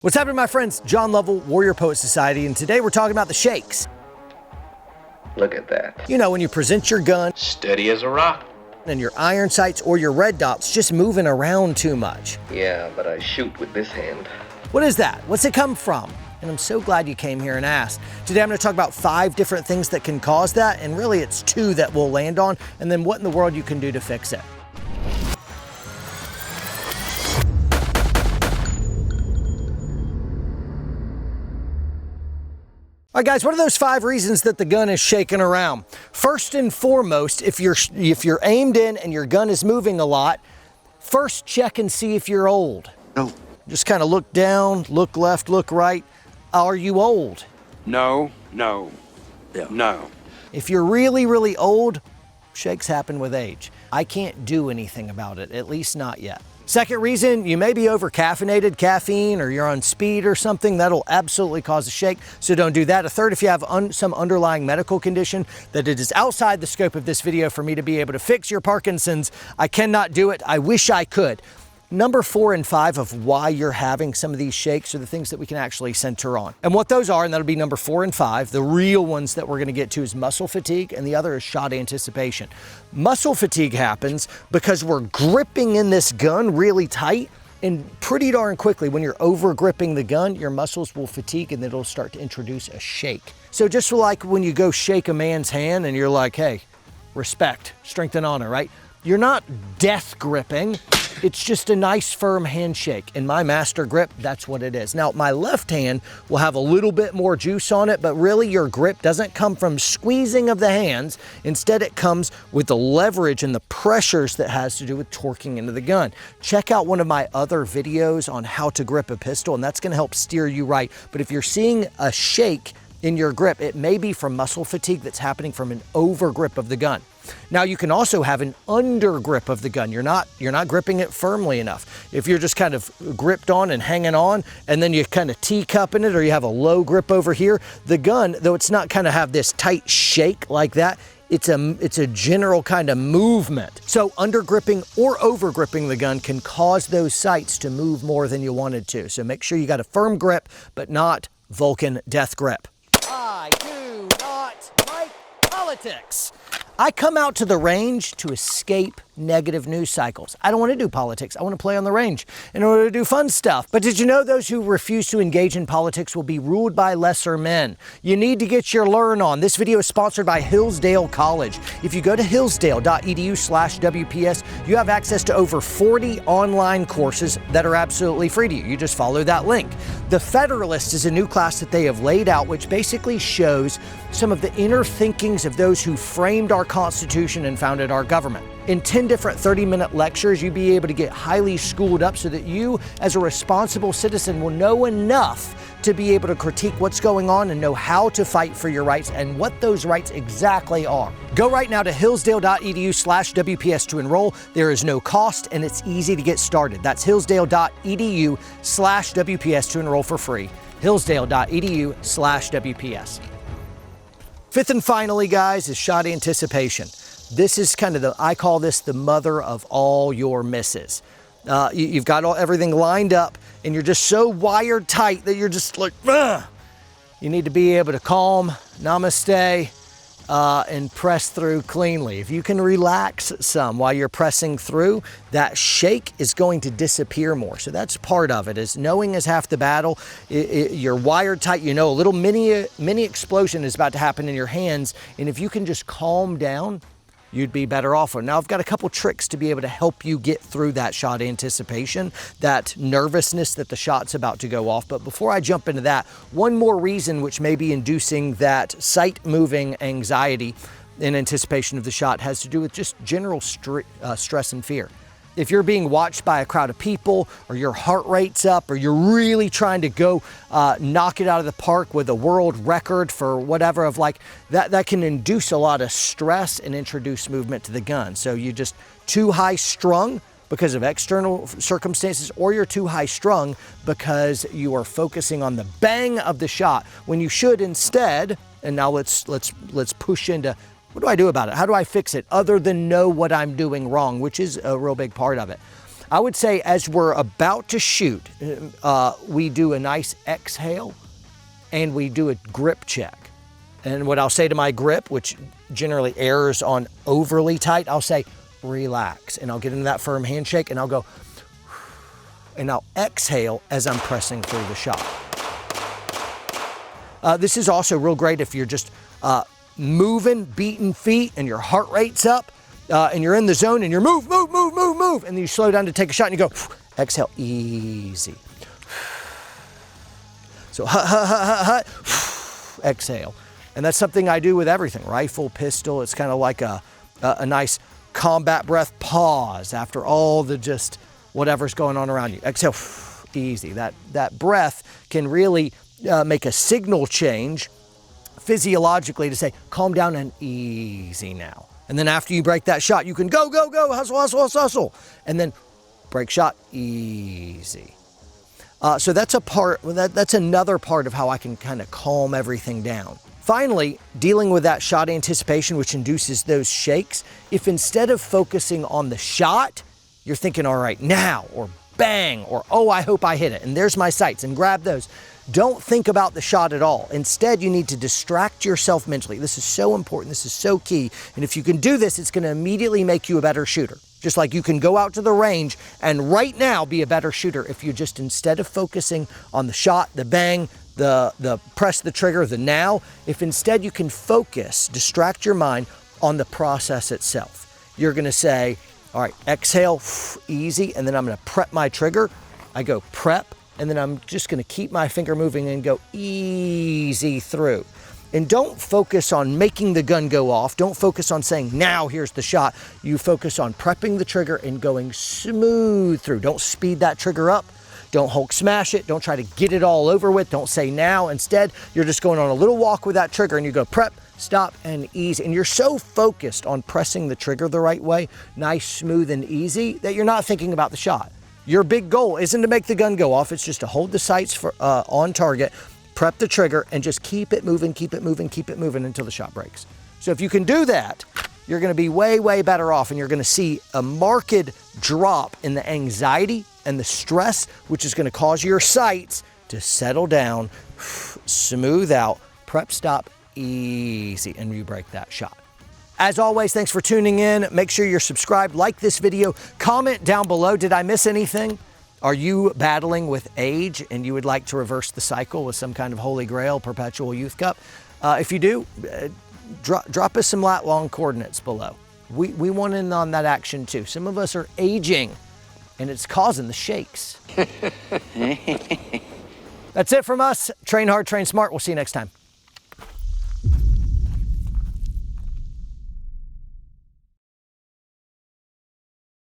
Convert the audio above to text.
What's happening, my friends? John Lovell, Warrior Poet Society, and today we're talking about the shakes. Look at that. You know, when you present your gun, Steady as a rock. and your iron sights or your red dots just moving around too much. Yeah, but I shoot with this hand. What is that? What's it come from? And I'm so glad you came here and asked. Today I'm going to talk about 5 different things that can cause that, and really it's 2 that we'll land on, and then what in the world you can do to fix it. All right, guys, what are those 5 reasons that the gun is shaking around? First and foremost, if you're aimed in and your gun is moving a lot, first check and see if you're old. No. Just kind of look down, look left, look right. Are you old? No. If you're really, really old, shakes happen with age. I can't do anything about it, at least not yet. Second reason, you may be over-caffeinated, caffeine, or you're on speed or something. That'll absolutely cause a shake, so don't do that. A third, if you have some underlying medical condition that it is outside the scope of this video for me to be able to fix your Parkinson's, I cannot do it. I wish I could. Number 4 and 5 of why you're having some of these shakes are the things that we can actually center on. And what those are, and that'll be number 4 and 5, the real ones that we're gonna get to is muscle fatigue, and the other is shot anticipation. Muscle fatigue happens because we're gripping in this gun really tight, and pretty darn quickly when you're over gripping the gun, your muscles will fatigue and it'll start to introduce a shake. So just like when you go shake a man's hand and you're like, hey, respect, strength and honor, right? You're not death gripping. It's just a nice firm handshake. In my master grip, that's what it is. Now, my left hand will have a little bit more juice on it, but really your grip doesn't come from squeezing of the hands. Instead, it comes with the leverage and the pressures that has to do with torquing into the gun. Check out one of my other videos on how to grip a pistol, and that's gonna help steer you right. But if you're seeing a shake in your grip, it may be from muscle fatigue that's happening from an over grip of the gun. Now, you can also have an under grip of the gun. You're not gripping it firmly enough. If you're just kind of gripped on and hanging on, and then you kind of teacupping it, or you have a low grip over here, the gun, though it's not kind of have this tight shake like that, it's a general kind of movement. So under gripping or over gripping the gun can cause those sights to move more than you wanted to. So make sure you got a firm grip, but not Vulcan death grip. I do not like politics. I come out to the range to escape negative news cycles. I don't want to do politics. I want to play on the range in order to do fun stuff. But did you know those who refuse to engage in politics will be ruled by lesser men? You need to get your learn on. This video is sponsored by Hillsdale College. If you go to hillsdale.edu/WPS, you have access to over 40 online courses that are absolutely free to you. You just follow that link. The Federalist is a new class that they have laid out, which basically shows some of the inner thinkings of those who framed our Constitution and founded our government. In 10 different 30-minute lectures, you'll be able to get highly schooled up so that you, as a responsible citizen, will know enough to be able to critique what's going on and know how to fight for your rights and what those rights exactly are. Go right now to hillsdale.edu/WPS to enroll. There is no cost and it's easy to get started. That's hillsdale.edu/WPS to enroll for free. hillsdale.edu/WPS. 5th and finally, guys, is shot anticipation. This is kind of I call this the mother of all your misses. You've got everything lined up and you're just so wired tight that you're just like, ugh. You need to be able to calm, namaste, and press through cleanly. If you can relax some while you're pressing through, that shake is going to disappear more. So that's part of it, is knowing is half the battle. You're wired tight, you know a little mini explosion is about to happen in your hands, and if you can just calm down, you'd be better off. Now, I've got a couple tricks to be able to help you get through that shot anticipation, that nervousness that the shot's about to go off. But before I jump into that, one more reason which may be inducing that sight-moving anxiety in anticipation of the shot has to do with just general stress and fear. If you're being watched by a crowd of people, or your heart rate's up, or you're really trying to go knock it out of the park with a world record for whatever of like, that can induce a lot of stress and introduce movement to the gun. So you just too high strung because of external circumstances, or you're too high strung because you are focusing on the bang of the shot when you should instead, and now let's push into what do I do about it? How do I fix it other than know what I'm doing wrong, which is a real big part of it. I would say as we're about to shoot, we do a nice exhale and we do a grip check. And what I'll say to my grip, which generally errs on overly tight, I'll say, relax. And I'll get into that firm handshake and I'll go, and I'll exhale as I'm pressing through the shot. This is also real great if you're just moving, beating feet and your heart rate's up and you're in the zone and you're move, and then you slow down to take a shot and you go, exhale, easy. So exhale. And that's something I do with everything, rifle, pistol. It's kind of like a nice combat breath pause after all the just whatever's going on around you. Exhale, easy. That breath can really make a signal change physiologically to say, calm down and easy now. And then after you break that shot, you can go, hustle. And then break shot, easy. So that's a part, that's another part of how I can kind of calm everything down. Finally, dealing with that shot anticipation, which induces those shakes, if instead of focusing on the shot, you're thinking, all right, now, or bang, or oh, I hope I hit it, and there's my sights, and grab those. Don't think about the shot at all. Instead, you need to distract yourself mentally. This is so important. This is so key. And if you can do this, it's going to immediately make you a better shooter. Just like you can go out to the range and right now be a better shooter if you just, instead of focusing on the shot, the bang, the press the trigger, the now, if instead you can focus, distract your mind on the process itself. You're going to say, all right, exhale, easy, and then I'm going to prep my trigger. I go prep, and then I'm just going to keep my finger moving and go easy through. And don't focus on making the gun go off. Don't focus on saying, now here's the shot. You focus on prepping the trigger and going smooth through. Don't speed that trigger up. Don't Hulk smash it. Don't try to get it all over with. Don't say now. Instead, you're just going on a little walk with that trigger and you go prep, stop, and easy. And you're so focused on pressing the trigger the right way, nice, smooth, and easy, that you're not thinking about the shot. Your big goal isn't to make the gun go off. It's just to hold the sights on target, prep the trigger, and just keep it moving until the shot breaks. So if you can do that, you're going to be way, way better off, and you're going to see a marked drop in the anxiety and the stress, which is going to cause your sights to settle down, smooth out, prep, stop, easy, and you break that shot. As always, thanks for tuning in. Make sure you're subscribed, like this video, comment down below. Did I miss anything? Are you battling with age and you would like to reverse the cycle with some kind of holy grail, perpetual youth cup? If you do, drop us some lat long coordinates below. We want in on that action too. Some of us are aging and it's causing the shakes. That's it from us. Train hard, train smart. We'll see you next time.